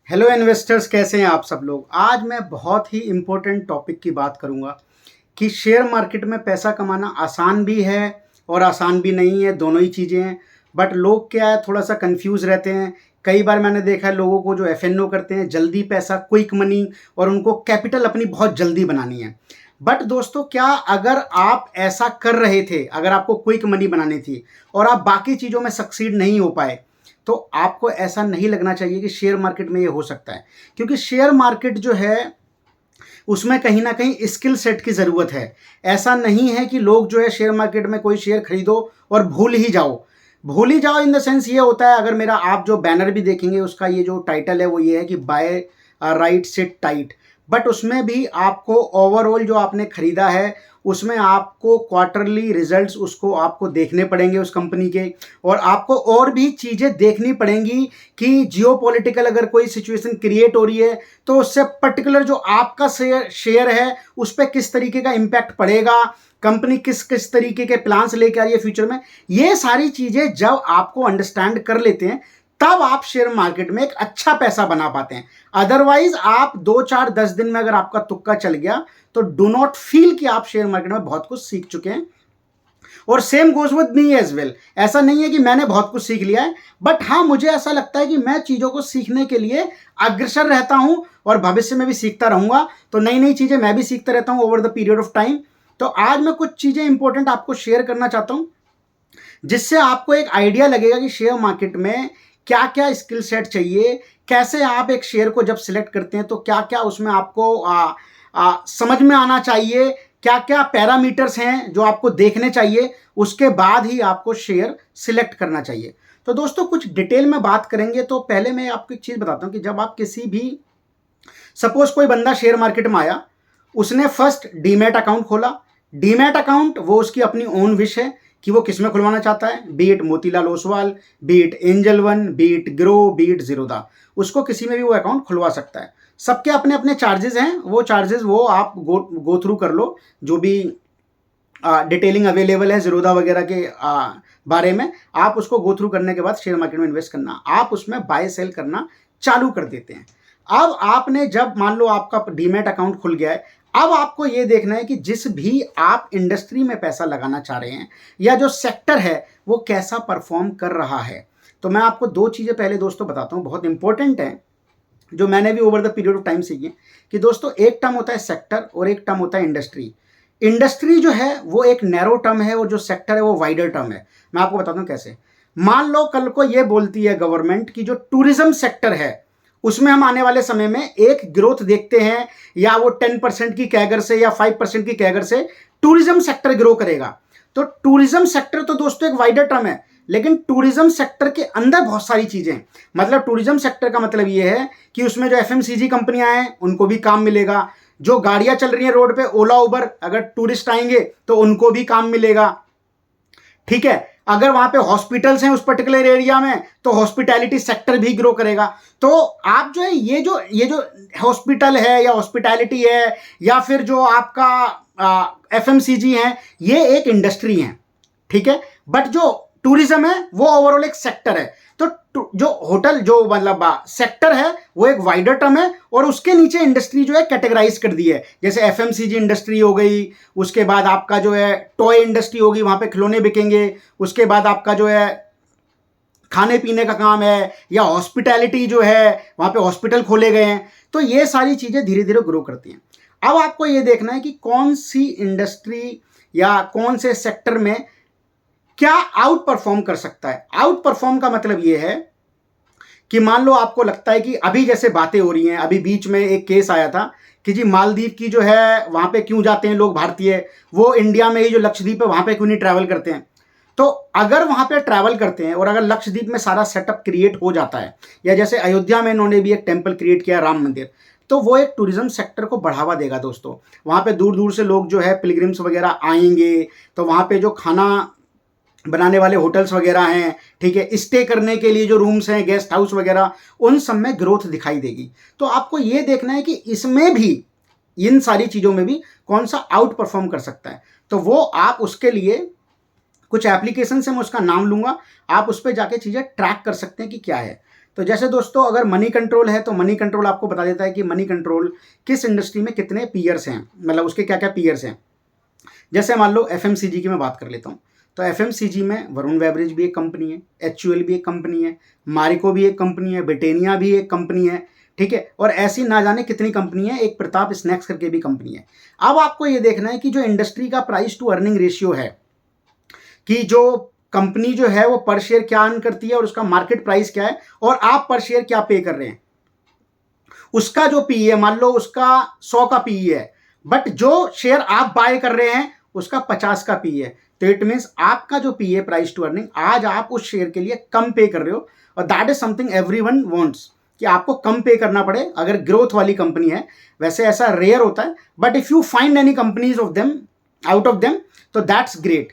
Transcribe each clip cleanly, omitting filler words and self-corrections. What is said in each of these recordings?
Hello investors, कैसे हैं आप सब लोग। आज मैं बहुत ही इम्पोर्टेंट टॉपिक की बात करूंगा कि शेयर मार्केट में पैसा कमाना आसान भी है और आसान भी नहीं है, दोनों ही चीज़ें हैं। बट लोग क्या है, थोड़ा सा कंफ्यूज रहते हैं। कई बार मैंने देखा है लोगों को जो एफएनओ करते हैं, जल्दी पैसा, क्विक मनी, और उनको कैपिटल अपनी बहुत जल्दी बनानी है। बट दोस्तों, क्या अगर आप ऐसा कर रहे थे, अगर आपको क्विक मनी बनानी थी और आप बाकी चीज़ों में सक्सीड नहीं हो पाए, तो आपको ऐसा नहीं लगना चाहिए कि शेयर मार्केट में ये हो सकता है। क्योंकि शेयर मार्केट जो है उसमें कहीं ना कहीं स्किल सेट की ज़रूरत है। ऐसा नहीं है कि लोग जो है शेयर मार्केट में कोई शेयर खरीदो और भूल ही जाओ। भूल ही जाओ इन द सेंस ये होता है, अगर मेरा आप जो बैनर भी देखेंगे उसका ये जो टाइटल है वो ये है कि buy right sit tight. But उसमें भी आपको ओवरऑल जो आपने खरीदा है उसमें आपको क्वार्टरली रिजल्ट्स उसको आपको देखने पड़ेंगे उस कंपनी के, और आपको और भी चीज़ें देखनी पड़ेंगी कि जियोपॉलिटिकल अगर कोई सिचुएशन क्रिएट हो रही है तो उससे पर्टिकुलर जो आपका शेयर है उस पर किस तरीके का इम्पैक्ट पड़ेगा, कंपनी किस किस तरीके के प्लान्स लेके आ रही है फ्यूचर में। ये सारी चीज़ें जब आपको अंडरस्टैंड कर लेते हैं तब आप शेयर मार्केट में एक अच्छा पैसा बना पाते हैं। अदरवाइज आप 2 4 10 दिन में अगर आपका तुक्का चल गया तो डू नॉट फील कि आप शेयर मार्केट में बहुत कुछ सीख चुके हैं। और same goes with me as well. ऐसा नहीं है कि मैंने बहुत कुछ सीख लिया है, बट हाँ, मुझे ऐसा लगता है कि मैं चीज़ों को सीखने के लिए अग्रसर रहता हूं और भविष्य में भी सीखता रहूंगा। तो नई नई चीज़ें मैं भी सीखता रहता हूं over the period of time. तो आज मैं कुछ चीज़ें इंपॉर्टेंट आपको शेयर करना चाहता हूं जिससे आपको एक आइडिया लगेगा कि शेयर मार्केट में क्या क्या स्किल सेट चाहिए, कैसे आप एक शेयर को जब सिलेक्ट करते हैं तो क्या क्या उसमें आपको समझ में आना चाहिए, क्या क्या पैरामीटर्स हैं जो आपको देखने चाहिए, उसके बाद ही आपको शेयर सिलेक्ट करना चाहिए। तो दोस्तों, कुछ डिटेल में बात करेंगे। तो पहले मैं आपको एक चीज़ बताता हूं कि जब आप किसी भी, सपोज कोई बंदा शेयर मार्केट में आया, उसने फर्स्ट डीमैट अकाउंट खोला। डीमैट अकाउंट वो उसकी अपनी ओन विश है कि वो किस में खुलवाना चाहता है, B it Motilal Oswal, B it angel one, B it grow, B it Zerodha, उसको किसी में भी वो अकाउंट खुलवा सकता है। सबके अपने अपने चार्जेस हैं, वो चार्जेस वो आप गो थ्रू कर लो, जो भी डिटेलिंग अवेलेबल है जीरोधा वगैरह के बारे में, आप उसको गो थ्रू करने के बाद शेयर मार्केट में इन्वेस्ट करना, आप उसमें बाय सेल करना चालू कर देते हैं। अब आपने जब मान लो आपका डीमैट अकाउंट खुल गया है, अब आपको यह देखना है कि जिस भी आप इंडस्ट्री में पैसा लगाना चाह रहे हैं या जो सेक्टर है वो कैसा परफॉर्म कर रहा है। तो मैं आपको दो चीज़ें पहले दोस्तों बताता हूँ, बहुत इंपॉर्टेंट है, जो मैंने भी over the period of time सीखी है। कि दोस्तों, एक टर्म होता है सेक्टर और एक टर्म होता है इंडस्ट्री। इंडस्ट्री जो है वो एक नैरो टर्म है और जो सेक्टर है वो वाइडर टर्म है। मैं आपको बताता हूँ कैसे। मान लो कल को ये बोलती है गवर्नमेंट की जो टूरिज्म सेक्टर है उसमें हम आने वाले समय में एक ग्रोथ देखते हैं, या वो 10% की कैगर से या 5% की कैगर से टूरिज्म सेक्टर ग्रो करेगा। तो टूरिज्म सेक्टर तो दोस्तों एक वाइडर टर्म है, लेकिन टूरिज्म सेक्टर के अंदर बहुत सारी चीजें हैं। मतलब टूरिज्म सेक्टर का मतलब ये है कि उसमें जो एफएमसीजी कंपनियां हैं उनको भी काम मिलेगा, जो गाड़ियां चल रही हैं रोड पे ओला उबर, अगर टूरिस्ट आएंगे तो उनको भी काम मिलेगा। ठीक है, अगर वहां पे हॉस्पिटल्स हैं उस पर्टिकुलर एरिया में तो हॉस्पिटैलिटी सेक्टर भी ग्रो करेगा। तो आप जो है ये जो हॉस्पिटल है या हॉस्पिटैलिटी है या फिर जो आपका एफएमसीजी है, ये एक इंडस्ट्री है। ठीक है, बट जो टूरिज्म है वो ओवरऑल एक सेक्टर है। तो जो होटल जो मतलब सेक्टर है वो एक वाइडर टर्म है, और उसके नीचे इंडस्ट्री जो है कैटेगराइज कर दी है। जैसे एफएमसीजी इंडस्ट्री हो गई, उसके बाद आपका जो है टॉय इंडस्ट्री होगी, वहां पे खिलौने बिकेंगे, उसके बाद आपका जो है खाने पीने का काम है, या हॉस्पिटैलिटी जो है वहां पे हॉस्पिटल खोले गए हैं। तो ये सारी चीजें धीरे धीरे ग्रो करती हैं। अब आपको ये देखना है कि कौन सी इंडस्ट्री या कौन से सेक्टर में क्या आउट परफॉर्म कर सकता है। आउट परफॉर्म का मतलब यह है कि मान लो आपको लगता है कि अभी जैसे बातें हो रही हैं, अभी बीच में एक केस आया था कि जी मालदीव की जो है वहां पे क्यों जाते हैं लोग भारतीय, वो इंडिया में ही जो लक्षद्वीप है वहां पे क्यों नहीं ट्रैवल करते हैं। तो अगर वहां पे ट्रैवल करते हैं और अगर लक्षद्वीप में सारा सेटअप क्रिएट हो जाता है, या जैसे अयोध्या में इन्होंने भी एक टेम्पल क्रिएट किया राम मंदिर, तो वो एक टूरिज्म सेक्टर को बढ़ावा देगा दोस्तों। वहां पे दूर दूर से लोग जो है पिलग्रिम्स वगैरह आएंगे, तो वहां पे जो खाना बनाने वाले होटल्स वगैरह हैं, ठीक है, स्टे करने के लिए जो रूम्स हैं, गेस्ट हाउस वगैरह, उन सब में ग्रोथ दिखाई देगी। तो आपको ये देखना है कि इसमें भी, इन सारी चीज़ों में भी कौन सा आउट परफॉर्म कर सकता है। तो वो आप उसके लिए कुछ एप्लीकेशन से मैं उसका नाम लूंगा, आप उस पर जाके चीज़ें ट्रैक कर सकते हैं कि क्या है। तो जैसे दोस्तों अगर मनी कंट्रोल है तो मनी कंट्रोल आपको बता देता है कि मनी कंट्रोल किस इंडस्ट्री में कितने पीयर्स हैं, मतलब उसके क्या क्या पीयर्स हैं। जैसे मान लो एफएमसीजी की मैं बात कर लेता हूँ, तो एफएमसीजी में वरुण बेवरेज भी एक कंपनी है, एचयूएल भी एक कंपनी है, मारिको भी एक कंपनी है, ब्रिटानिया भी एक कंपनी है, ठीक है, और ऐसी ना जाने कितनी कंपनी है, एक प्रताप स्नैक्स करके भी कंपनी है। अब आपको ये देखना है कि जो इंडस्ट्री का प्राइस टू अर्निंग रेशियो है, कि जो कंपनी जो है वो पर शेयर क्या अर्न करती है और उसका मार्केट प्राइस क्या है और आप पर शेयर क्या पे कर रहे हैं, उसका जो पी है मान लो उसका 100 का पी है, बट जो शेयर आप बाय कर रहे हैं उसका 50 का पी है, तो इट मीन्स आपका जो पी है प्राइस टू अर्निंग, आज आप उस शेयर के लिए कम पे कर रहे हो, और that is something everyone wants कि आपको कम पे करना पड़े अगर ग्रोथ वाली कंपनी है। वैसे ऐसा रेयर होता है, but if you find any companies of them out of them तो दैट्स ग्रेट।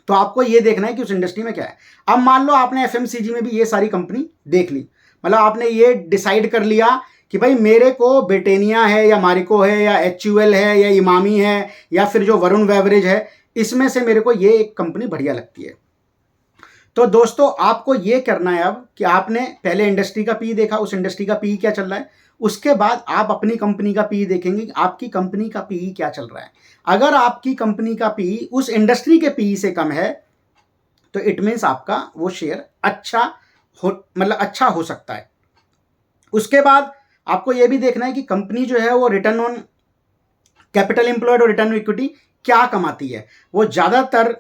तो आपको ये देखना है कि उस इंडस्ट्री में क्या है। अब मान लो आपने एफएमसीजी में भी ये सारी कंपनी देख ली, मतलब आपने ये डिसाइड कर लिया कि भाई मेरे को ब्रिटानिया है या मारिको है या एचयूएल है या इमामी है या फिर जो वरुण बेवरेज है, इसमें से मेरे को ये एक कंपनी बढ़िया लगती है। तो दोस्तों आपको ये करना है अब कि आपने पहले इंडस्ट्री का पी देखा, उस इंडस्ट्री का पी क्या चल रहा है, उसके बाद आप अपनी कंपनी का पी देखेंगे कि आपकी कंपनी का पी क्या चल रहा है। अगर आपकी कंपनी का पी उस इंडस्ट्री के पी से कम है तो इट मीन्स आपका वो शेयर अच्छा हो सकता है। उसके बाद आपको यह भी देखना है कि कंपनी जो है वो रिटर्न ऑन कैपिटल एम्प्लॉयड और रिटर्न ऑन इक्विटी क्या कमाती है। वो ज्यादातर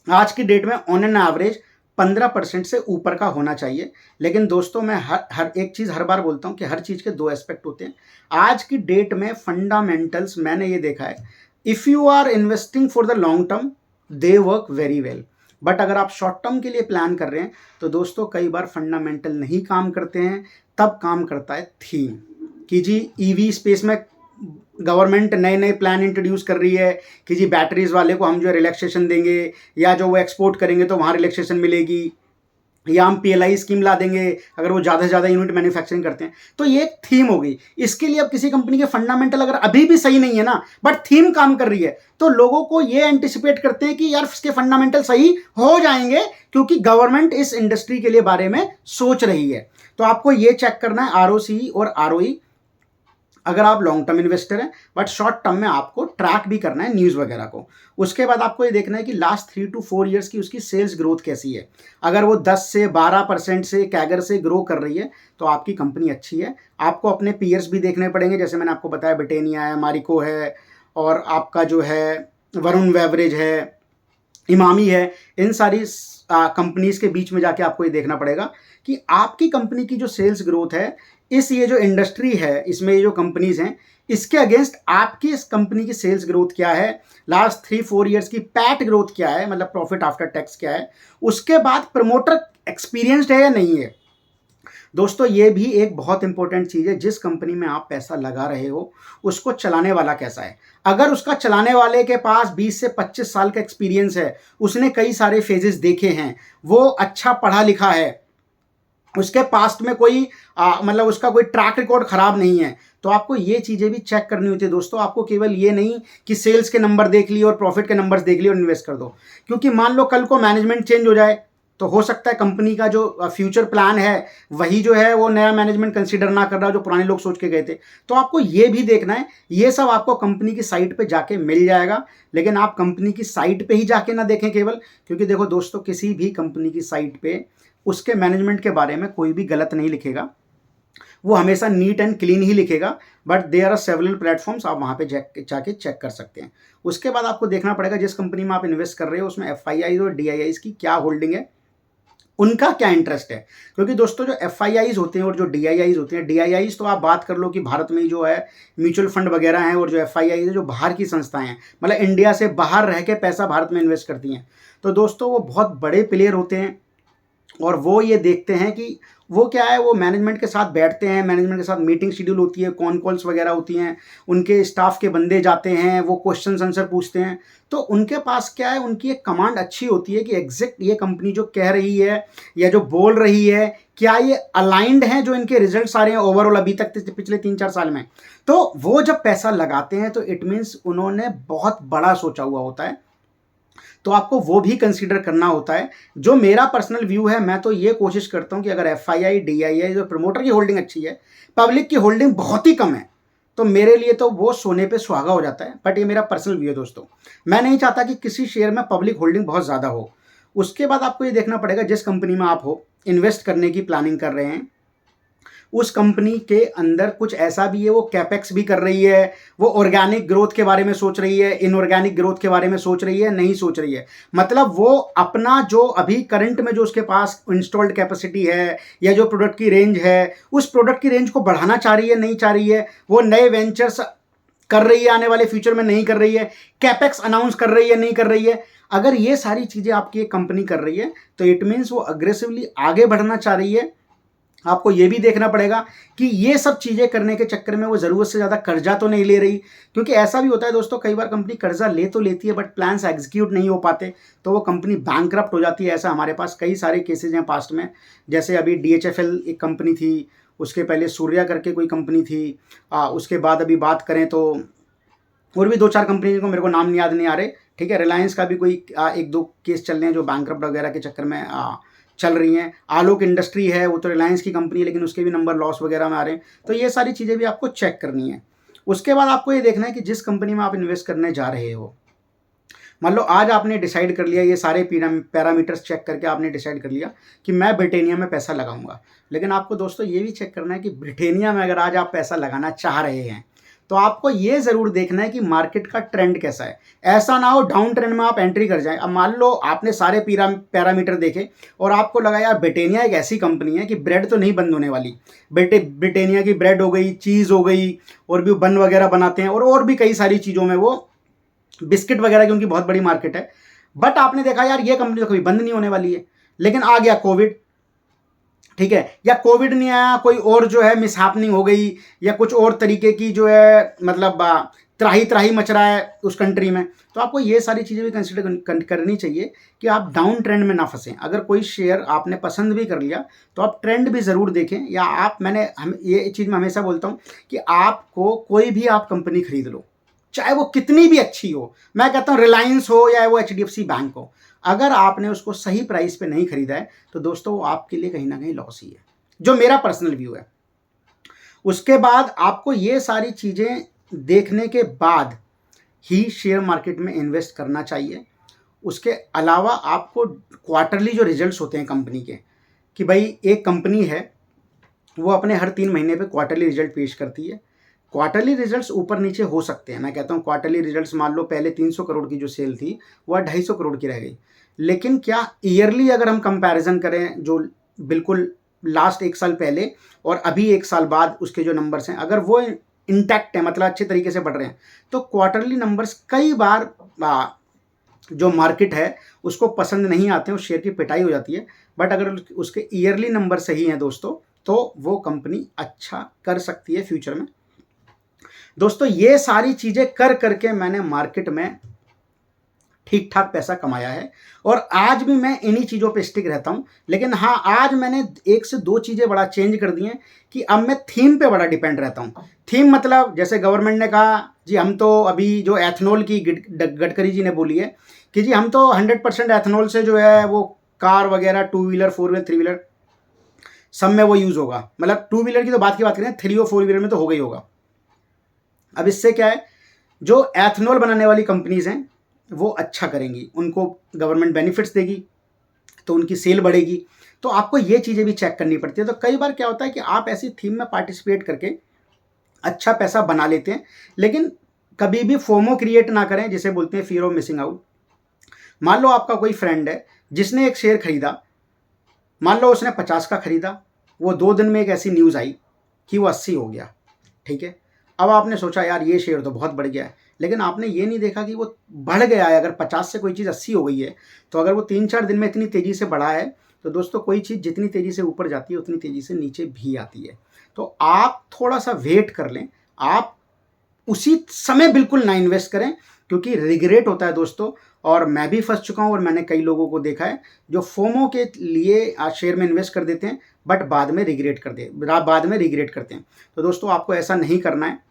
आज की डेट में ऑन एन एवरेज 15% से ऊपर का होना चाहिए। लेकिन दोस्तों मैं हर एक चीज़ हर बार बोलता हूँ कि हर चीज़ के दो एस्पेक्ट होते हैं। आज की डेट में फंडामेंटल्स मैंने ये देखा है, if you are investing for the long term they work very well, but अगर आप शॉर्ट टर्म के लिए प्लान कर रहे हैं तो दोस्तों कई बार फंडामेंटल नहीं काम करते हैं, तब काम करता है थीम। कि जी ईवी स्पेस में गवर्नमेंट नए नए प्लान इंट्रोड्यूस कर रही है कि जी बैटरीज वाले को हम जो रिलैक्सेशन देंगे, या जो वो एक्सपोर्ट करेंगे तो वहाँ रिलैक्सेशन मिलेगी, या हम पीएलआई स्कीम ला देंगे अगर वो ज़्यादा से ज़्यादा यूनिट मैन्युफैक्चरिंग करते हैं। तो ये एक थीम होगी। इसके लिए अब किसी कंपनी के फंडामेंटल अगर अभी भी सही नहीं है ना, बट थीम काम कर रही है, तो लोगों को ये एंटिसिपेट करते हैं कि यार इसके फंडामेंटल सही हो जाएंगे क्योंकि गवर्नमेंट इस इंडस्ट्री के लिए बारे में सोच रही है। तो आपको ये चेक करना है आरओसी और आरओई अगर आप लॉन्ग टर्म इन्वेस्टर हैं, बट शॉर्ट टर्म में आपको ट्रैक भी करना है न्यूज़ वगैरह को। उसके बाद आपको ये देखना है कि लास्ट 3 to 4 ईयर्स की उसकी सेल्स ग्रोथ कैसी है। अगर वो 10 से 12% से कैगर से ग्रो कर रही है तो आपकी कंपनी अच्छी है। आपको अपने पीयर्स भी देखने पड़ेंगे, जैसे मैंने आपको बताया ब्रिटानिया है, मारिको है, और आपका जो है वरुण बेवरेज है, इमामी है। इन सारी कंपनीज के बीच में जाके आपको ये देखना पड़ेगा कि आपकी कंपनी की जो सेल्स ग्रोथ है, इस ये जो इंडस्ट्री है इसमें ये जो कंपनीज हैं इसके अगेंस्ट आपकी इस कंपनी की सेल्स ग्रोथ क्या है, लास्ट 3-4 ईयर्स की पैट ग्रोथ क्या है, मतलब प्रॉफिट आफ्टर टैक्स क्या है, उसके बाद प्रमोटर एक्सपीरियंस्ड है या नहीं है। दोस्तों ये भी एक बहुत इंपॉर्टेंट चीज़ है, जिस कंपनी में आप पैसा लगा रहे हो उसको चलाने वाला कैसा है। अगर उसका चलाने वाले के पास 20 से 25 साल का एक्सपीरियंस है, उसने कई सारे फेजेस देखे हैं, वो अच्छा पढ़ा लिखा है, उसके पास्ट में कोई मतलब उसका कोई ट्रैक रिकॉर्ड खराब नहीं है, तो आपको ये चीज़ें भी चेक करनी होती है दोस्तों। आपको केवल ये नहीं कि सेल्स के नंबर देख लिए और प्रॉफिट के नंबर्स देख लिए और इन्वेस्ट कर दो, क्योंकि मान लो कल को मैनेजमेंट चेंज हो जाए तो हो सकता है कंपनी का जो फ्यूचर प्लान है वही जो है वो नया मैनेजमेंट कंसीडर ना कर रहा जो पुराने लोग सोच के गए थे। तो आपको ये भी देखना है, ये सब आपको कंपनी की साइट पे जाके मिल जाएगा। लेकिन आप कंपनी की साइट पे ही जाके ना देखें केवल, क्योंकि देखो दोस्तों किसी भी कंपनी की साइट पे उसके मैनेजमेंट के बारे में कोई भी गलत नहीं लिखेगा, वो हमेशा नीट एंड क्लीन ही लिखेगा। But there are several platforms, आप वहाँ पे जाके चेक कर सकते हैं। उसके बाद आपको देखना पड़ेगा जिस कंपनी में आप इन्वेस्ट कर रहे हो उसमें एफआईआईज और डीआईआईज की क्या होल्डिंग है, उनका क्या इंटरेस्ट है। क्योंकि दोस्तों जो एफआईआईज होते हैं और जो डीआईआईज होते हैं, डीआईआईज तो आप बात कर लो कि भारत में ही जो है म्यूचुअल फंड वगैरह हैं, और जो एफआईआईज है जो बाहर की संस्थाएं हैं, मतलब इंडिया से बाहर रह के पैसा भारत में इन्वेस्ट करती हैं। तो दोस्तों वो बहुत बड़े प्लेयर होते हैं और वो ये देखते हैं कि वो क्या है, वो मैनेजमेंट के साथ बैठते हैं, मैनेजमेंट के साथ मीटिंग शेड्यूल होती है, कॉन कॉल्स वगैरह होती हैं, उनके स्टाफ के बंदे जाते हैं, वो क्वेश्चन आंसर पूछते हैं। तो उनके पास क्या है, उनकी एक कमांड अच्छी होती है कि एग्जैक्ट ये कंपनी जो कह रही है या जो बोल रही है क्या ये अलाइंड है जो इनके रिजल्ट्स आ रहे हैं ओवरऑल अभी तक पिछले 3-4 साल में। तो वो जब पैसा लगाते हैं तो इट मीन्स उन्होंने बहुत बड़ा सोचा हुआ होता है। तो आपको वो भी कंसीडर करना होता है। जो मेरा पर्सनल व्यू है, मैं तो ये कोशिश करता हूँ कि अगर एफआईआई, डीआईआई, जो प्रमोटर की होल्डिंग अच्छी है, पब्लिक की होल्डिंग बहुत ही कम है, तो मेरे लिए तो वो सोने पे सुहागा हो जाता है। बट ये मेरा पर्सनल व्यू है दोस्तों, मैं नहीं चाहता कि किसी शेयर में पब्लिक होल्डिंग बहुत ज़्यादा हो। उसके बाद आपको ये देखना पड़ेगा, जिस कंपनी में आप हो इन्वेस्ट करने की प्लानिंग कर रहे हैं, उस कंपनी के अंदर कुछ ऐसा भी है, वो कैपेक्स भी कर रही है, वो ऑर्गेनिक ग्रोथ के बारे में सोच रही है, इनऑर्गेनिक ग्रोथ के बारे में सोच रही है, नहीं सोच रही है। मतलब वो अपना जो अभी करंट में जो उसके पास इंस्टॉल्ड कैपेसिटी है या जो प्रोडक्ट की रेंज है, उस प्रोडक्ट की रेंज को बढ़ाना चाह रही है, नहीं चाह रही है, वो नए वेंचर्स कर रही है, आने वाले फ्यूचर में नहीं कर रही है, कैपेक्स अनाउंस कर रही है, नहीं कर रही है। अगर ये सारी चीज़ें आपकी एक कंपनी कर रही है, तो इट मीन्स वो अग्रेसिवली आगे बढ़ना चाह रही है। आपको ये भी देखना पड़ेगा कि ये सब चीज़ें करने के चक्कर में वो ज़रूरत से ज़्यादा कर्जा तो नहीं ले रही, क्योंकि ऐसा भी होता है दोस्तों, कई बार कंपनी कर्जा ले तो लेती है बट प्लान्स एग्जीक्यूट नहीं हो पाते, तो वो कंपनी बैंकरप्ट हो जाती है। ऐसा हमारे पास कई सारे केसेज हैं पास्ट में। जैसे अभी DHFL एक कंपनी थी, उसके पहले सूर्या करके कोई कंपनी थी, उसके बाद अभी बात करें तो और भी 2-4 कंपनी को मेरे को नाम याद नहीं आ रहे, ठीक है। रिलायंस का भी कोई 1-2 केस चल रहे हैं जो बैंकरप्ट वगैरह के चक्कर में चल रही हैं। आलोक इंडस्ट्री है, वो तो रिलायंस की कंपनी है, लेकिन उसके भी नंबर लॉस वगैरह में आ रहे हैं। तो ये सारी चीज़ें भी आपको चेक करनी है। उसके बाद आपको ये देखना है कि जिस कंपनी में आप इन्वेस्ट करने जा रहे हो, मान लो आज आपने डिसाइड कर लिया, ये सारे पैरामीटर्स चेक करके आपने डिसाइड कर लिया कि मैं ब्रिटेनिया में पैसा लगाऊंगा, लेकिन आपको दोस्तों ये भी चेक करना है कि ब्रिटेनिया में अगर आज आप पैसा लगाना चाह रहे हैं, तो आपको ये ज़रूर देखना है कि मार्केट का ट्रेंड कैसा है। ऐसा ना हो डाउन ट्रेंड में आप एंट्री कर जाएं। अब मान लो आपने सारे पैरामीटर देखे और आपको लगा यार ब्रिटेनिया एक ऐसी कंपनी है कि ब्रेड तो नहीं बंद होने वाली। ब्रिटेनिया की ब्रेड हो गई, चीज़ हो गई, और भी बन वगैरह बनाते हैं, और भी कई सारी चीज़ों में, वो बिस्किट वगैरह की उनकी बहुत बड़ी मार्केट है। बट आपने देखा यार ये कंपनी तो कभी बंद नहीं होने वाली है, लेकिन आ गया कोविड, ठीक है, या कोविड नहीं आया, कोई और जो है मिसहैपनिंग हो गई, या कुछ और तरीके की जो है मतलब त्राही त्राही मच रहा है उस कंट्री में, तो आपको ये सारी चीज़ें भी कंसिडर करनी चाहिए कि आप डाउन ट्रेंड में ना फंसें। अगर कोई शेयर आपने पसंद भी कर लिया तो आप ट्रेंड भी ज़रूर देखें, या हम ये चीज़ मैं हमेशा बोलता हूँ कि आपको कोई भी आप कंपनी खरीद लो, चाहे वो कितनी भी अच्छी हो, मैं कहता हूँ रिलायंस हो या वो HDFC बैंक हो, अगर आपने उसको सही प्राइस पे नहीं खरीदा है तो दोस्तों वो आपके लिए कहीं ना कहीं लॉस ही है, जो मेरा पर्सनल व्यू है। उसके बाद आपको ये सारी चीज़ें देखने के बाद ही शेयर मार्केट में इन्वेस्ट करना चाहिए। उसके अलावा आपको क्वार्टरली जो रिजल्ट्स होते हैं कंपनी के, कि भाई एक कंपनी है वो अपने हर 3 महीने पे क्वार्टरली रिजल्ट पेश करती है। क्वार्टरली रिजल्ट्स ऊपर नीचे हो सकते हैं, मैं कहता हूँ क्वार्टरली रिजल्ट्स, मान लो पहले 300 करोड़ की जो सेल थी वह 250 करोड़ की रह गई, लेकिन क्या ईयरली अगर हम कंपैरिजन करें, जो बिल्कुल लास्ट 1 साल पहले और अभी 1 साल बाद उसके जो नंबर्स हैं, अगर वो इंटैक्ट है, मतलब अच्छे तरीके से बढ़ रहे हैं, तो क्वार्टरली नंबर्स कई बार जो मार्केट है उसको पसंद नहीं आते हैं, उस शेयर की पिटाई हो जाती है। बट अगर उसके ईयरली नंबर सही हैं दोस्तों, तो वो कंपनी अच्छा कर सकती है फ्यूचर में। दोस्तों ये सारी चीज़ें कर करके मैंने मार्केट में ठीक ठाक पैसा कमाया है, और आज भी मैं इन्हीं चीज़ों पे स्टिक रहता हूँ। लेकिन हाँ, आज मैंने 1 से 2 चीज़ें बड़ा चेंज कर दी हैं कि अब मैं थीम पे बड़ा डिपेंड रहता हूँ। थीम मतलब जैसे गवर्नमेंट ने कहा जी, हम तो अभी जो एथनॉल की गडकरी जी ने बोली है कि जी हम तो 100% एथनॉल से जो है वो कार वगैरह, 2 व्हीलर, 4 व्हीलर, 3 व्हीलर सब में वो यूज़ होगा। मतलब 2 व्हीलर की तो बात करें, 3 और 4 व्हीलर में तो हो गई होगा। अब इससे क्या है, जो एथनॉल बनाने वाली कंपनीज़ हैं वो अच्छा करेंगी, उनको गवर्नमेंट बेनिफिट्स देगी, तो उनकी सेल बढ़ेगी। तो आपको ये चीज़ें भी चेक करनी पड़ती है। तो कई बार क्या होता है कि आप ऐसी थीम में पार्टिसिपेट करके अच्छा पैसा बना लेते हैं, लेकिन कभी भी फोमो क्रिएट ना करें, जिसे बोलते हैं फियर ऑफ मिसिंग आउट। मान लो आपका कोई फ्रेंड है जिसने एक शेयर खरीदा, मान लो उसने 50 का खरीदा, वो 2 दिन में एक ऐसी न्यूज़ आई कि वो 80 हो गया, ठीक है। अब आपने सोचा यार ये शेयर तो बहुत बढ़ गया है, लेकिन आपने ये नहीं देखा कि वो बढ़ गया है। अगर 50 से कोई चीज़ 80 हो गई है, तो अगर वो 3-4 दिन में इतनी तेज़ी से बढ़ा है, तो दोस्तों कोई चीज़ जितनी तेज़ी से ऊपर जाती है उतनी तेज़ी से नीचे भी आती है। तो आप थोड़ा सा वेट कर लें, आप उसी समय बिल्कुल ना इन्वेस्ट करें, क्योंकि रिग्रेट होता है दोस्तों। और मैं भी फंस चुका हूँ, और मैंने कई लोगों को देखा है जो फोमो के लिए आज शेयर में इन्वेस्ट कर देते हैं, बट बाद में रिग्रेट करते हैं। तो दोस्तों आपको ऐसा नहीं करना है।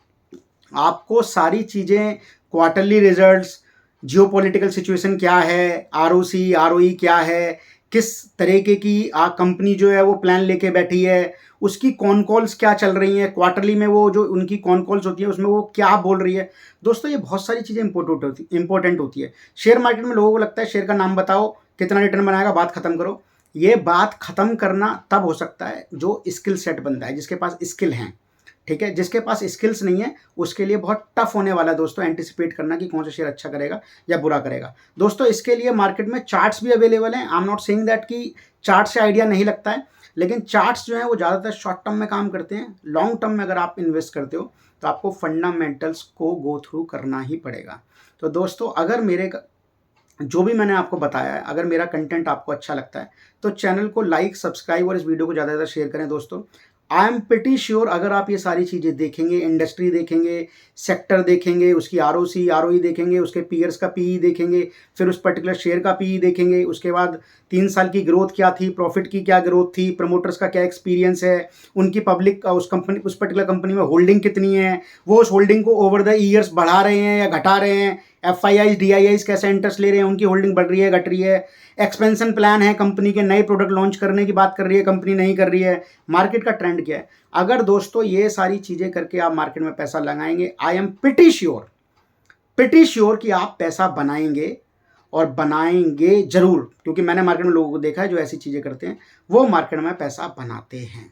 आपको सारी चीज़ें, क्वार्टरली रिजल्ट्स, जियोपॉलिटिकल सिचुएशन क्या है, आरओसी आरओई क्या है, किस तरीके की कंपनी जो है वो प्लान लेके बैठी है, उसकी कॉन कॉल्स क्या चल रही हैं, क्वार्टरली में वो जो उनकी कॉन कॉल्स होती है उसमें वो क्या बोल रही है। दोस्तों ये बहुत सारी चीज़ें इंपॉर्टेंट होती है। शेयर मार्केट में लोगों को लगता है शेयर का नाम बताओ, कितना रिटर्न बनाएगा, बात खत्म करो। ये बात खत्म करना तब हो सकता है जो स्किल सेट बनता है, जिसके पास स्किल हैं। ठीक है, जिसके पास स्किल्स नहीं है उसके लिए बहुत टफ होने वाला है दोस्तों एंटिसिपेट करना कि कौन सा शेयर अच्छा करेगा या बुरा करेगा। दोस्तों इसके लिए मार्केट में चार्ट्स भी अवेलेबल हैं। I am not saying that कि चार्ट से आइडिया नहीं लगता है, लेकिन चार्ट्स जो है वो ज़्यादातर शॉर्ट टर्म में काम करते हैं। लॉन्ग टर्म में अगर आप इन्वेस्ट करते हो तो आपको फंडामेंटल्स को गो थ्रू करना ही पड़ेगा। तो दोस्तों अगर मेरे जो भी मैंने आपको बताया है, अगर मेरा कंटेंट आपको अच्छा लगता है तो चैनल को लाइक, सब्सक्राइब और इस वीडियो को ज़्यादा से ज़्यादा शेयर करें दोस्तों। आई एम प्रिटी श्योर अगर आप ये सारी चीज़ें देखेंगे, इंडस्ट्री देखेंगे, सेक्टर देखेंगे, उसकी आरओसी आरओई देखेंगे, उसके पीयर्स का पीई देखेंगे, फिर उस पर्टिकुलर शेयर का पीई देखेंगे, उसके बाद 3 साल की ग्रोथ क्या थी, प्रॉफिट की क्या ग्रोथ थी, प्रमोटर्स का क्या एक्सपीरियंस है, उनकी पब्लिक उस पर्टिकुलर कंपनी में होल्डिंग कितनी है, वो उस होल्डिंग को ओवर द ईयर्स बढ़ा रहे हैं या घटा रहे हैं, FIIs DIIs कैसे इंटरेस्ट ले रहे हैं, उनकी होल्डिंग बढ़ रही है घट रही है, एक्सपेंशन प्लान है कंपनी के, नए प्रोडक्ट लॉन्च करने की बात कर रही है कंपनी नहीं कर रही है, मार्केट का ट्रेंड क्या है। अगर दोस्तों ये सारी चीज़ें करके आप मार्केट में पैसा लगाएंगे, आई एम प्रिटी श्योर कि आप पैसा बनाएंगे और बनाएंगे जरूर, क्योंकि मैंने मार्केट में लोगों को देखा है जो ऐसी चीज़ें करते हैं वो मार्केट में पैसा बनाते हैं।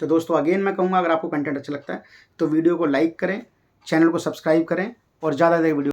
तो दोस्तों अगेन मैं कहूँगा अगर आपको कंटेंट अच्छा लगता है तो वीडियो को लाइक करें, चैनल को सब्सक्राइब करें और ज़्यादा वीडियो